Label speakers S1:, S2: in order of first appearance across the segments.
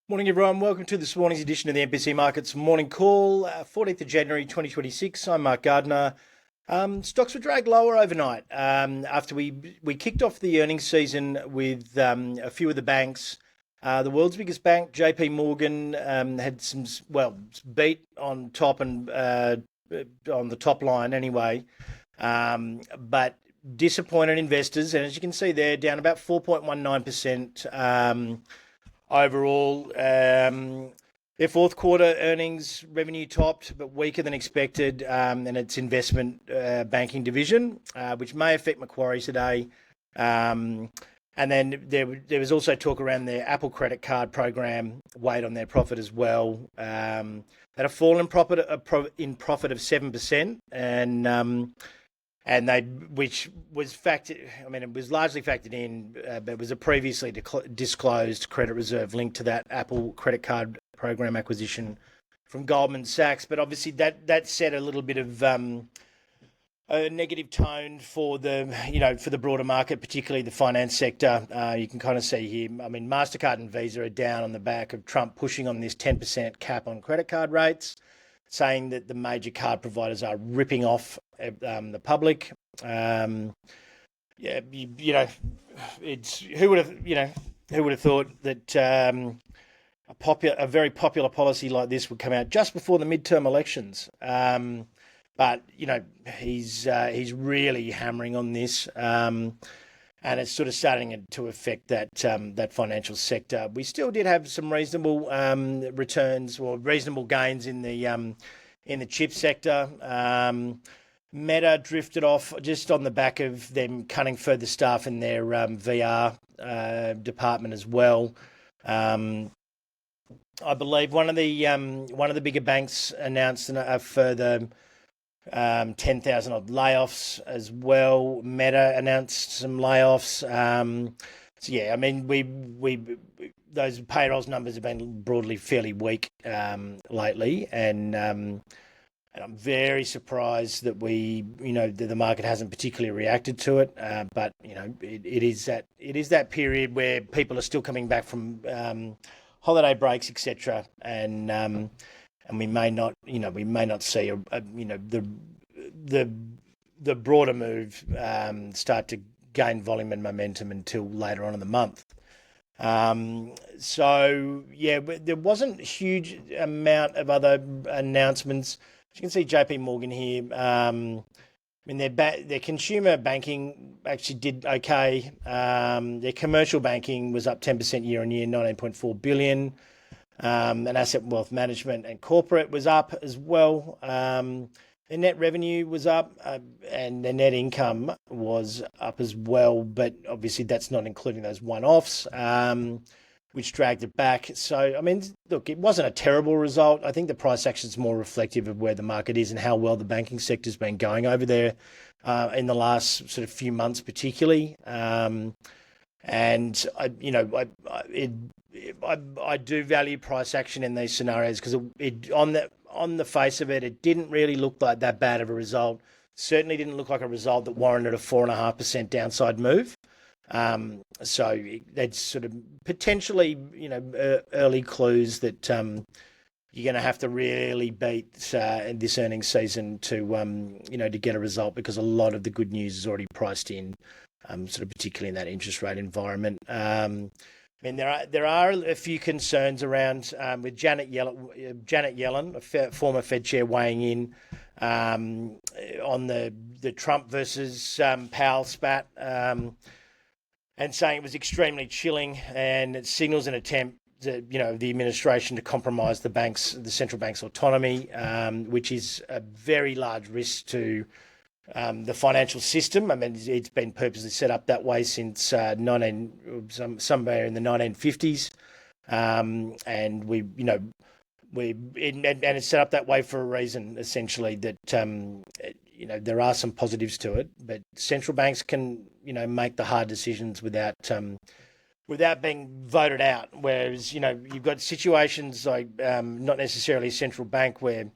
S1: Morning, everyone. Welcome to this morning's edition of the MPC Markets Morning Call, 14th of January 2026. I'm Mark Gardner. Stocks were dragged lower overnight after we kicked off the earnings season with a few of the banks. The world's biggest bank, JP Morgan, had some, beat on top and on the top line anyway, but disappointed investors. And as you can see there, down about 4.19%. Overall, their fourth quarter earnings revenue topped, but weaker than expected, and its investment banking division, which may affect Macquarie today. And then there was also talk around their Apple credit card program weighed on their profit as well. They had a fall in profit of 7%, and which was it was largely factored in, but it was a previously disclosed credit reserve linked to that Apple credit card program acquisition from Goldman Sachs. But obviously that set a little bit of a negative tone for the broader market, particularly the finance sector. You can kind of see here, MasterCard and Visa are down on the back of Trump pushing on this 10% cap on credit card rates, saying that the major card providers are ripping off the public. It's who would have thought that a very popular policy like this would come out just before the midterm elections. But he's really hammering on this. And it's sort of starting to affect that financial sector. We still did have some reasonable returns or reasonable gains in the chip sector. Meta drifted off just on the back of them cutting further staff in their VR department as well. I believe one of the bigger banks announced a further 10,000 odd layoffs as well. Meta announced some layoffs. Those payrolls numbers have been broadly fairly weak lately, and I'm very surprised that the market hasn't particularly reacted to it. But it is that period where people are still coming back from holiday breaks, etc., and we may not see the broader move start to gain volume and momentum until later on in the month. There wasn't a huge amount of other announcements. As you can see, JP Morgan here. Their consumer banking actually did okay. Their commercial banking was up 10% year on year, 19.4 billion. And asset wealth management and corporate was up as well. Their net revenue was up, and their net income was up as well. But obviously, that's not including those one-offs, which dragged it back. So, look, it wasn't a terrible result. I think the price action is more reflective of where the market is and how well the banking sector's been going over there in the last sort of few months, particularly. And I do value price action in these scenarios because on the face of it, it didn't really look like that bad of a result. Certainly didn't look like a result that warranted a 4.5% downside move. So that's sort of potentially early clues that you're going to have to really beat this earnings season to get a result, because a lot of the good news is already priced in. Sort of particularly in that interest rate environment. There are a few concerns around with Janet Yellen, a former Fed chair, weighing in on the Trump versus Powell spat, and saying it was extremely chilling, and it signals an attempt the administration to compromise the central bank's autonomy, which is a very large risk to the financial system. It's been purposely set up that way since somewhere in the 1950s, and it's set up that way for a reason. Essentially, that there are some positives to it, but central banks can make the hard decisions without being voted out. Whereas you've got situations like not necessarily a central bank where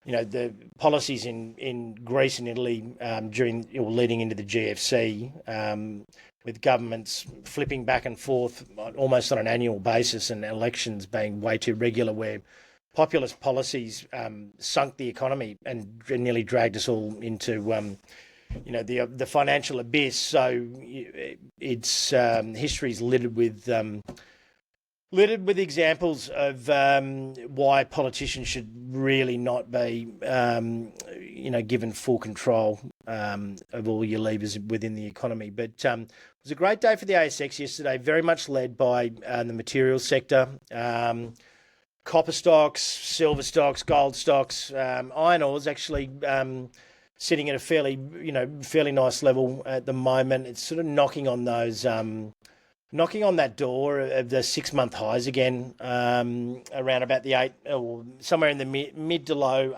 S1: the policies in Greece and Italy during or leading into the GFC, with governments flipping back and forth almost on an annual basis, and elections being way too regular, where populist policies sunk the economy and nearly dragged us all into the financial abyss. So it's history's littered with examples of why politicians should really not be, given full control of all your levers within the economy. But it was a great day for the ASX yesterday, very much led by the materials sector. Copper stocks, silver stocks, gold stocks, iron ore is actually sitting at a fairly nice level at the moment. It's sort of knocking on that door of the 6-month highs again, around about the 8, or somewhere in the mid to low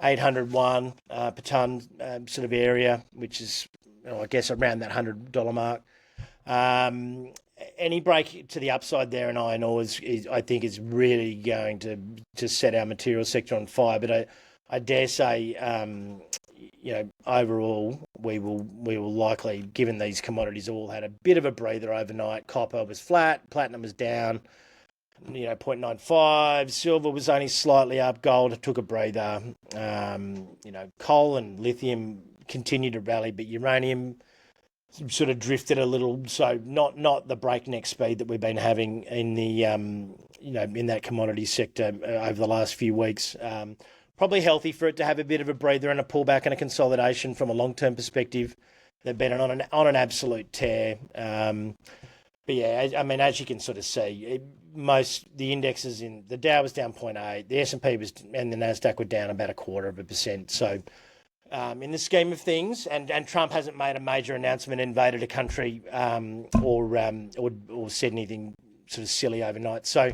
S1: 801 per tonne sort of area, which is, I guess, around that $100 mark. Any break to the upside there in iron ore I think is really going to set our material sector on fire. But I dare say, overall, we will likely, given these commodities all had a bit of a breather overnight. Copper was flat, platinum was down, 0.95. Silver was only slightly up. Gold took a breather. Coal and lithium continued to rally, but uranium sort of drifted a little. So not the breakneck speed that we've been having in the in that commodity sector over the last few weeks. Probably healthy for it to have a bit of a breather and a pullback and a consolidation from a long-term perspective. They've been on an absolute tear. But yeah, I mean, as you can sort of see, the indexes in the Dow was down 0.8, the S&P and the Nasdaq were down about 0.25%. So in the scheme of things, and Trump hasn't made a major announcement, invaded a country, or said anything sort of silly overnight. So,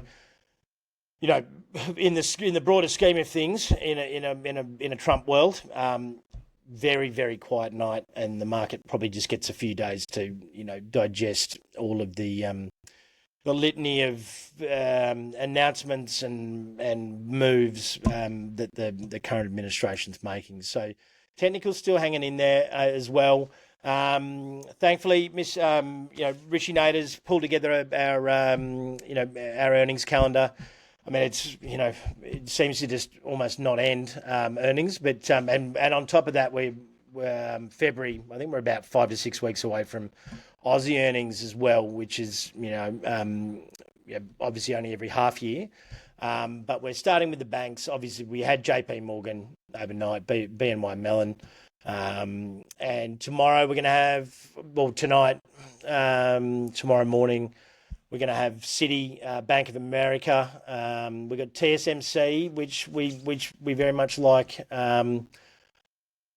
S1: in the broader scheme of things, in a Trump world, very, very quiet night, and the market probably just gets a few days to digest all of the litany of announcements and moves that the current administration's making. So technical's still hanging in there as well. Thankfully, Rishi Nader's pulled together our earnings calendar. I mean, it seems to just almost not end earnings, but and on top of that, we're February. I think we're about 5 to 6 weeks away from Aussie earnings as well, which is obviously only every half year. But we're starting with the banks. Obviously, we had JP Morgan overnight, BNY Mellon, and tomorrow we're going to have tomorrow morning. We're going to have Citi, Bank of America. We've got TSMC, which we very much like. And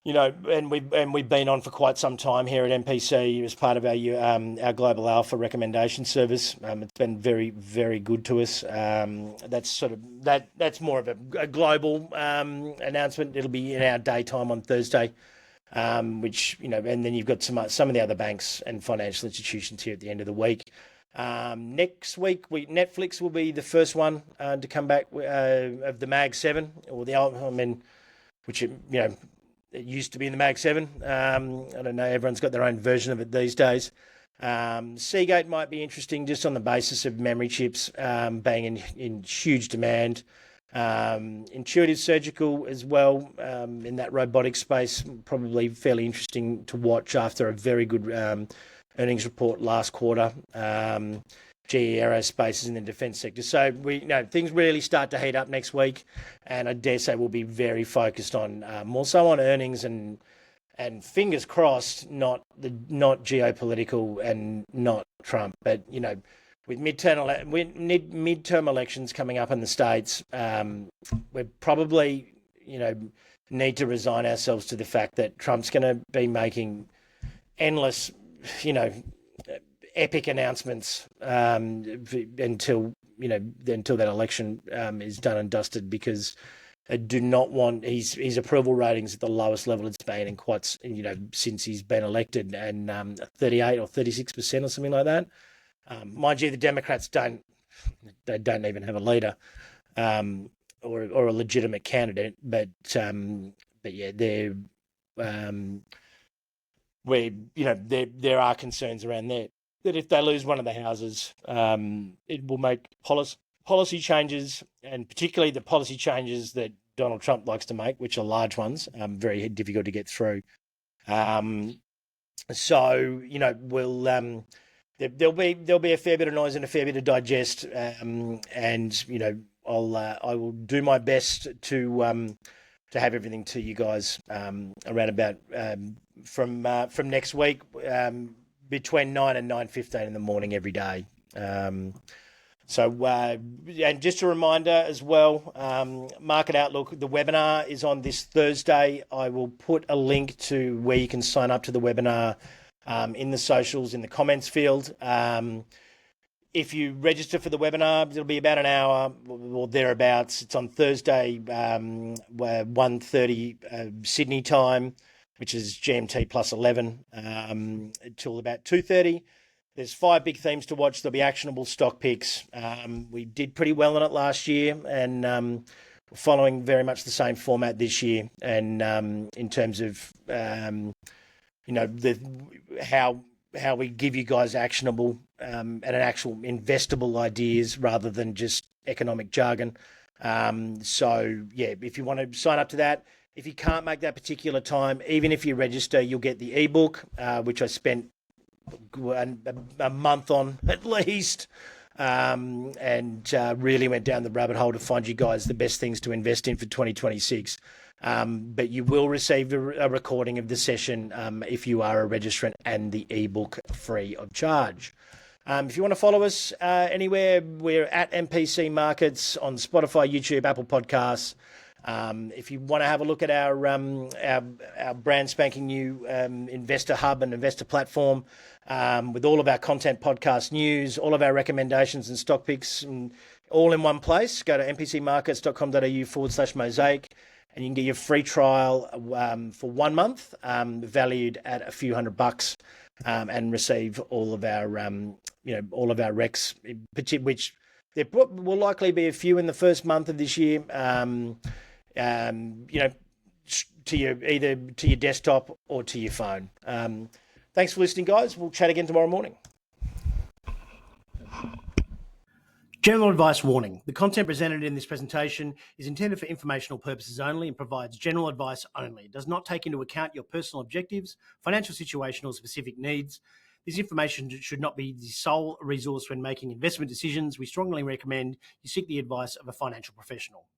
S1: we've been on for quite some time here at MPC as part of our Global Alpha recommendation service. It's been very, very good to us. That's more of a global announcement. It'll be in our daytime on Thursday. And then you've got some of the other banks and financial institutions here at the end of the week. Next week, Netflix will be the first one to come back of the Mag 7, or which it used to be in the Mag 7. I don't know, everyone's got their own version of it these days. Seagate might be interesting just on the basis of memory chips being in huge demand. Intuitive Surgical as well, in that robotic space, probably fairly interesting to watch after a very good earnings report last quarter. GE Aerospace is in the defence sector. So things really start to heat up next week, and I dare say we'll be very focused on more so on earnings and fingers crossed, not geopolitical and not Trump, but with midterm elections coming up in the States, we probably need to resign ourselves to the fact that Trump's going to be making endless epic announcements until that election is done and dusted, because I do not want his approval ratings at the lowest level it's been in quite since he's been elected, and 38 or 36% or something like that. Mind you, the Democrats don't even have a leader. or a legitimate candidate, but yeah, they're where there are concerns around there that if they lose one of the houses, it will make policy changes, and particularly the policy changes that Donald Trump likes to make, which are large ones, very difficult to get through. So we'll there'll be a fair bit of noise and a fair bit of digest, and I will do my best to have everything to you guys around about from next week, between 9 and 9:15 in the morning every day. And just a reminder as well, Market Outlook, the webinar is on this Thursday. I will put a link to where you can sign up to the webinar in the socials, in the comments field. If you register for the webinar, it'll be about an hour or thereabouts. It's on Thursday, 1:30 Sydney time, which is GMT plus 11, until about 2:30. There's 5 big themes to watch. There'll be actionable stock picks. We did pretty well on it last year, and we're following very much the same format this year. And in terms of how we give you guys actionable and an actual investable ideas rather than just economic jargon. If you want to sign up to that, if you can't make that particular time, even if you register, you'll get the ebook, which I spent a month on at least, and really went down the rabbit hole to find you guys the best things to invest in for 2026. But you will receive a recording of the session if you are a registrant, and the ebook free of charge. If you want to follow us anywhere, we're at MPC Markets on Spotify, YouTube, Apple Podcasts. If you want to have a look at our brand spanking new investor hub and investor platform, with all of our content, podcast news, all of our recommendations and stock picks, and all in one place, go to mpcmarkets.com.au/mosaic, and you can get your free trial for 1 month, valued at a few $100, and receive all of our recs, which there will likely be a few in the first month of this year. To your desktop or to your phone. Thanks for listening, guys. We'll chat again tomorrow morning. General advice warning. The content presented in this presentation is intended for informational purposes only and provides general advice only. It does not take into account your personal objectives, financial situation, or specific needs. This information should not be the sole resource when making investment decisions. We strongly recommend you seek the advice of a financial professional.